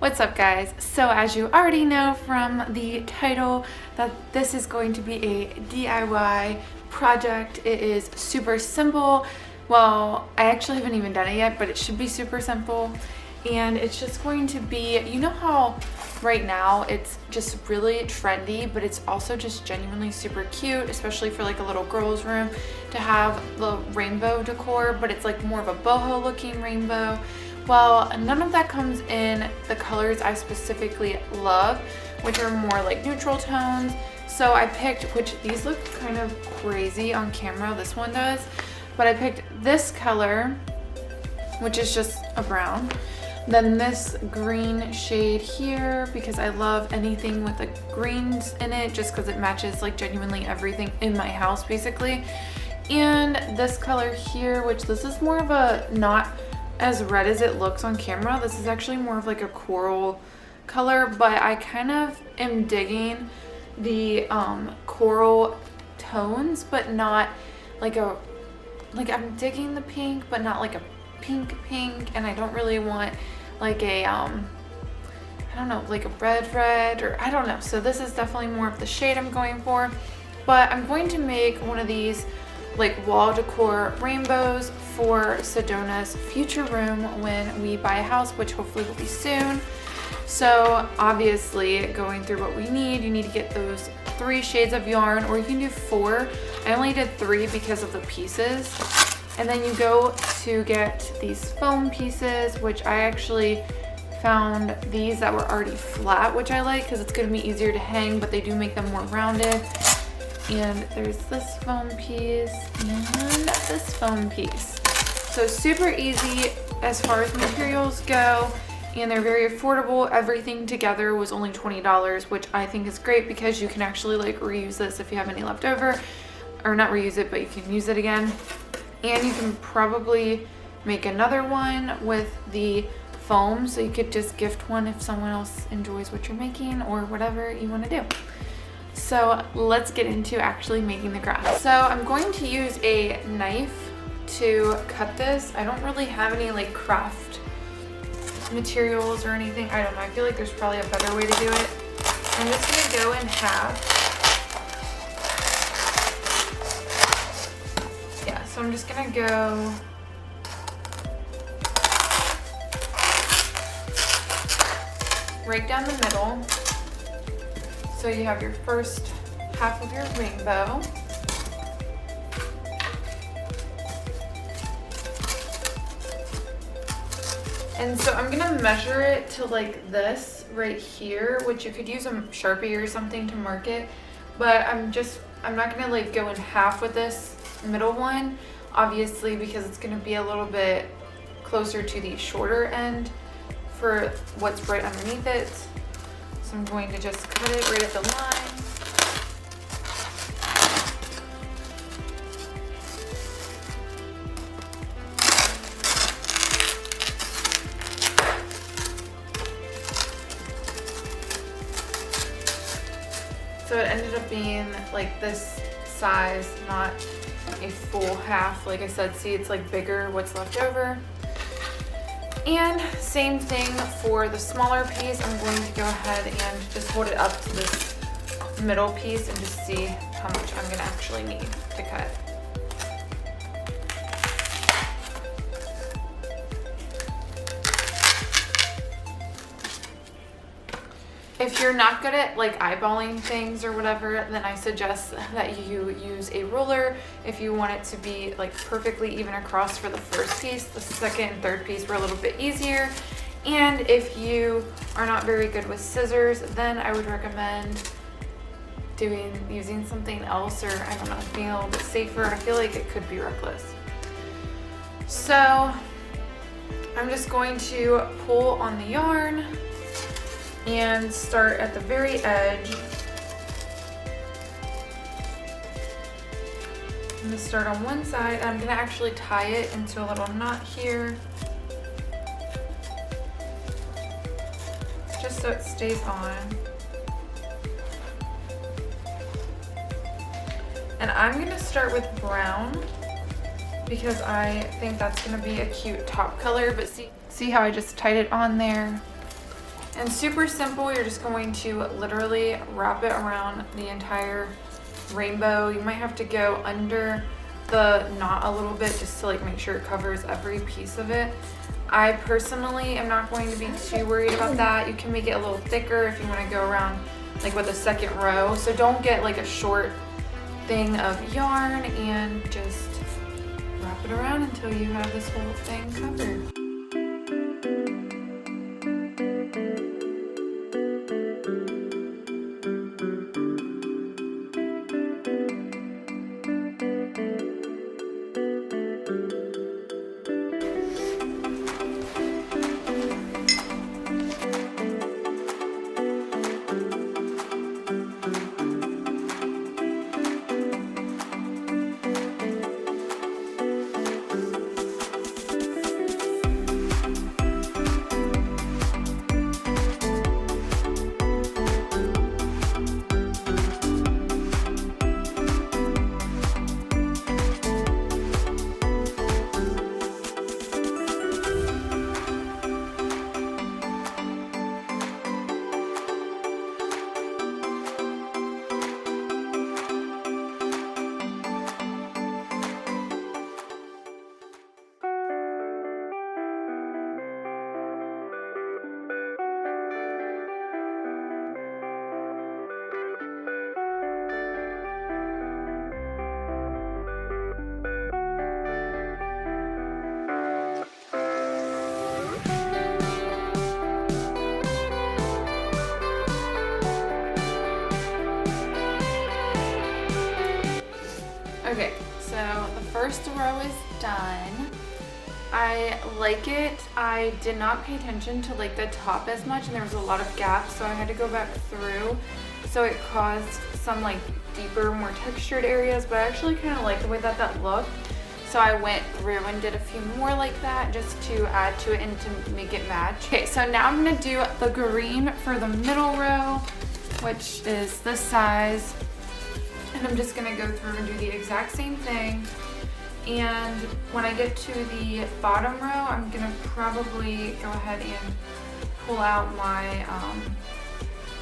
What's up, guys? So as you already know from the title, that this is going to be a DIY project. It is super simple. Well, I actually haven't even done it yet, but it should be super simple. And it's just going to be, you know how right now it's just really trendy, but it's also just genuinely super cute, especially for like a little girl's room, to have the rainbow decor, but it's like more of a boho looking rainbow. Well, none of that comes in the colors I specifically love, which are more like neutral tones. So I picked, which these look kind of crazy on camera, this one does, but I picked this color, which is just a brown. Then this green shade here, because I love anything with the greens in it, just because it matches like genuinely everything in my house basically. And this color here, which this is more of a not as red as it looks on camera. This is actually more of like a coral color, but I kind of am digging the coral tones, but not like a, like I'm digging the pink, but not like a pink, and I don't really want like a I don't know, like a red, or I don't know. So this is definitely more of the shade I'm going for, but I'm going to make one of these like wall decor rainbows for Sedona's future room when we buy a house, which hopefully will be soon. So obviously, going through what we need, you need to get those 3 shades of yarn, or you can do 4. I only did 3 because of the pieces. And then you go to get these foam pieces, which I actually found these that were already flat, which I like because it's going to be easier to hang, but they do make them more rounded. And there's this foam piece and this foam piece. So super easy as far as materials go, and they're very affordable. Everything together was only $20, which I think is great because you can actually like reuse this if you have any left over, or not reuse it, but you can use it again. And you can probably make another one with the foam, so you could just gift one if someone else enjoys what you're making or whatever you want to do. So let's get into actually making the grass. So I'm going to use a knife to cut this. I don't really have any like craft materials or anything. I don't know. I feel like there's probably a better way to do it. I'm just gonna go in half. Yeah, so I'm just gonna go right down the middle. So you have your first half of your rainbow. And so I'm gonna measure it to like this right here, which you could use a Sharpie or something to mark it. But I'm not gonna like go in half with this middle one, obviously, because it's gonna be a little bit closer to the shorter end for what's right underneath it. So I'm going to just cut it right at the line. So it ended up being like this size, not a full half. Like I said, see, it's like bigger what's left over. And same thing for the smaller piece. I'm going to go ahead and just hold it up to this middle piece and just see how much I'm gonna actually need to cut. If you're not good at like eyeballing things or whatever, then I suggest that you use a ruler if you want it to be like perfectly even across for the first piece. The second and third piece were a little bit easier. And if you are not very good with scissors, then I would recommend using something else, or I don't know, being a little bit safer. I feel like it could be reckless. So I'm just going to pull on the yarn and start at the very edge. I'm gonna start on one side, and I'm gonna actually tie it into a little knot here, just so it stays on. And I'm gonna start with brown because I think that's gonna be a cute top color, but see how I just tied it on there? And super simple, you're just going to literally wrap it around the entire rainbow. You might have to go under the knot a little bit just to like make sure it covers every piece of it. I personally am not going to be too worried about that. You can make it a little thicker if you want to go around like with a second row. So don't get like a short thing of yarn and just wrap it around until you have this whole thing covered. Okay, so the first row is done. I like it. I did not pay attention to like the top as much and there was a lot of gaps, so I had to go back through. So it caused some like deeper, more textured areas, but I actually kind of like the way that that looked. So I went through and did a few more like that just to add to it and to make it match. Okay, so now I'm gonna do the green for the middle row, which is this size. And I'm just gonna go through and do the exact same thing. And when I get to the bottom row, I'm gonna probably go ahead and pull out my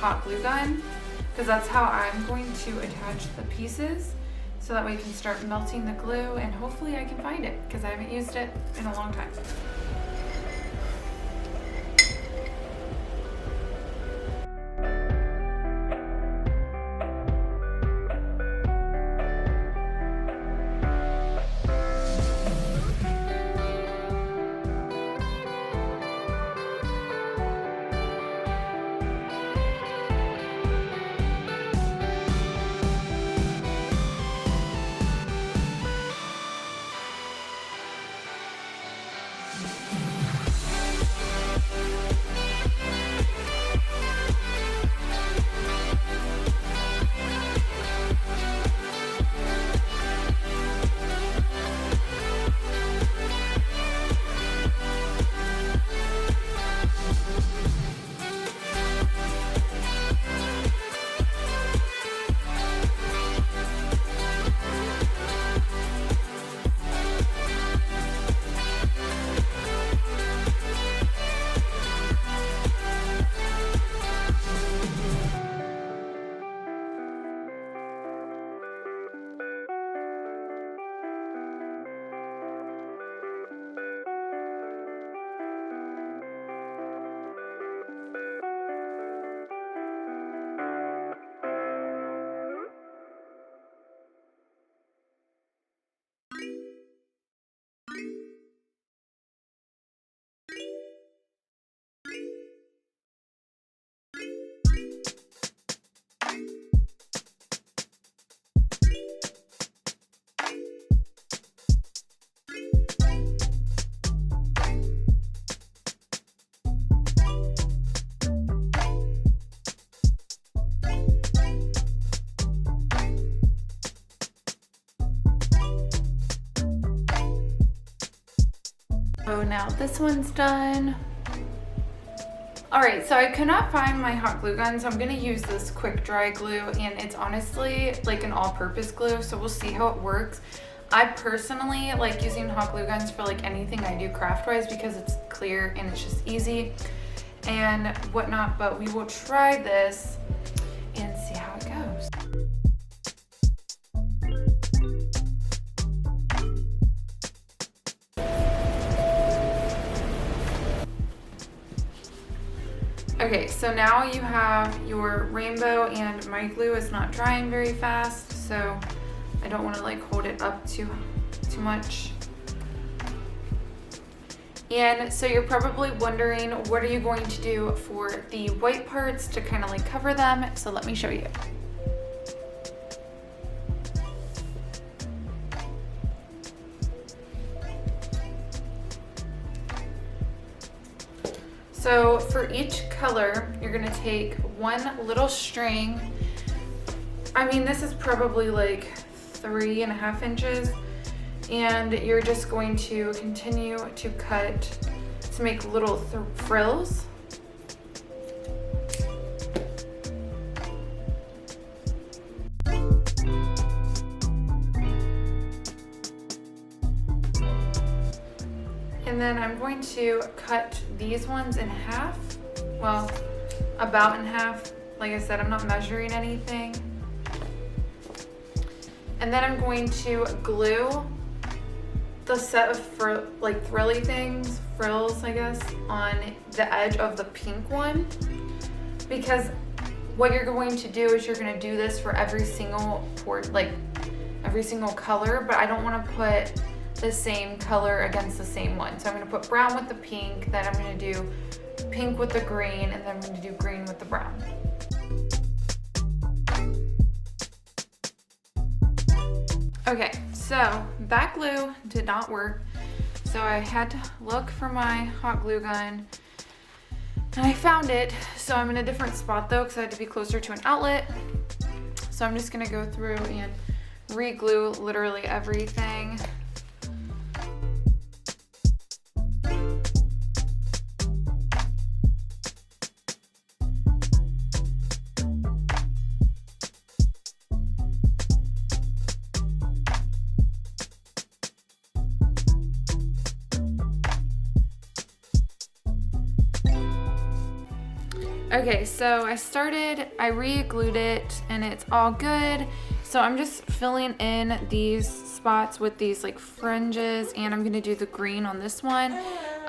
hot glue gun, because that's how I'm going to attach the pieces. So that way I can start melting the glue and hopefully I can find it, because I haven't used it in a long time. So now this one's done. All right, so I could not find my hot glue gun, so I'm gonna use this quick dry glue, and it's honestly like an all-purpose glue, so we'll see how it works. I personally like using hot glue guns for like anything I do craft-wise because it's clear and it's just easy. and whatnot, but we will try this and see how it goes. Okay, so now you have your rainbow, and my glue is not drying very fast, so I don't want to like hold it up too much. And so you're probably wondering, what are you going to do for the white parts to kind of like cover them? So let me show you. So for each color, you're gonna take one little string. I mean, this is probably like 3.5 inches. And you're just going to continue to cut to make little frills. And then I'm going to cut these ones in half. Well, about in half. Like I said, I'm not measuring anything. And then I'm going to glue the set of frilly things, frills I guess, on the edge of the pink one, because what you're going to do is you're going to do this for every single every single color, but I don't want to put the same color against the same one. So I'm going to put brown with the pink, then I'm going to do pink with the green, and then I'm going to do green with the brown. Okay, so that glue did not work, so I had to look for my hot glue gun, and I found it. So I'm in a different spot though, because I had to be closer to an outlet. So I'm just gonna go through and re-glue literally everything. Okay, so I re-glued it and it's all good. So I'm just filling in these spots with these like fringes, and I'm gonna do the green on this one.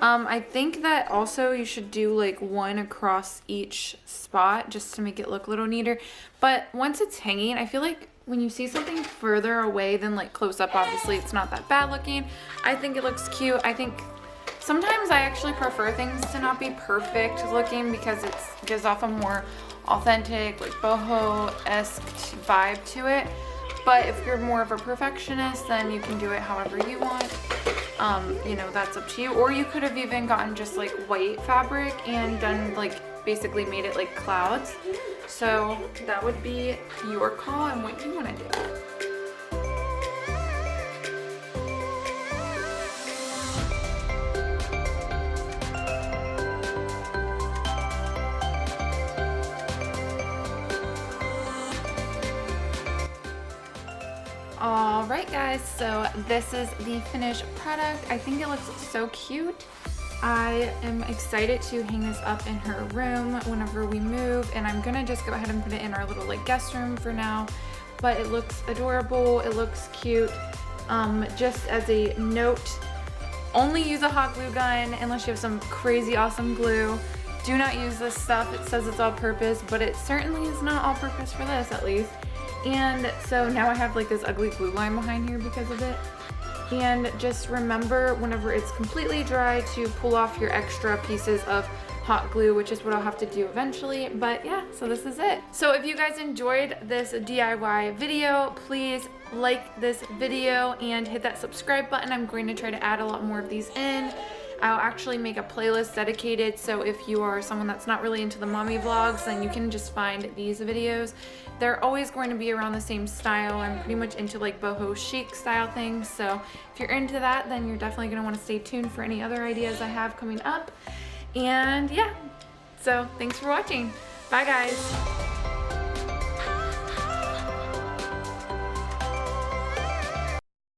I think that also you should do like one across each spot just to make it look a little neater. But once it's hanging, I feel like when you see something further away than like close up, obviously it's not that bad looking. I think it looks cute. I think sometimes I actually prefer things to not be perfect looking because it gives off a more authentic, like boho-esque vibe to it. But if you're more of a perfectionist, then you can do it however you want. You know, that's up to you. Or you could have even gotten just like white fabric and done like basically made it like clouds. So that would be your call and what you want to do. Alright guys, so this is the finished product. I think it looks so cute. I am excited to hang this up in her room whenever we move, and I'm gonna just go ahead and put it in our little like guest room for now. But it looks adorable, it looks cute. Just as a note, only use a hot glue gun unless you have some crazy awesome glue. Do not use this stuff. It says it's all purpose, but it certainly is not all purpose for this, at least. And so now I have like this ugly glue line behind here because of it. And just remember whenever it's completely dry to pull off your extra pieces of hot glue, which is what I'll have to do eventually. But yeah, so this is it. So if you guys enjoyed this DIY video, please like this video and hit that subscribe button. I'm going to try to add a lot more of these in. I'll actually make a playlist dedicated, so if you are someone that's not really into the mommy vlogs, then you can just find these videos. They're always going to be around the same style. I'm pretty much into like boho chic style things, so if you're into that, then you're definitely going to want to stay tuned for any other ideas I have coming up. And yeah, so thanks for watching. Bye guys.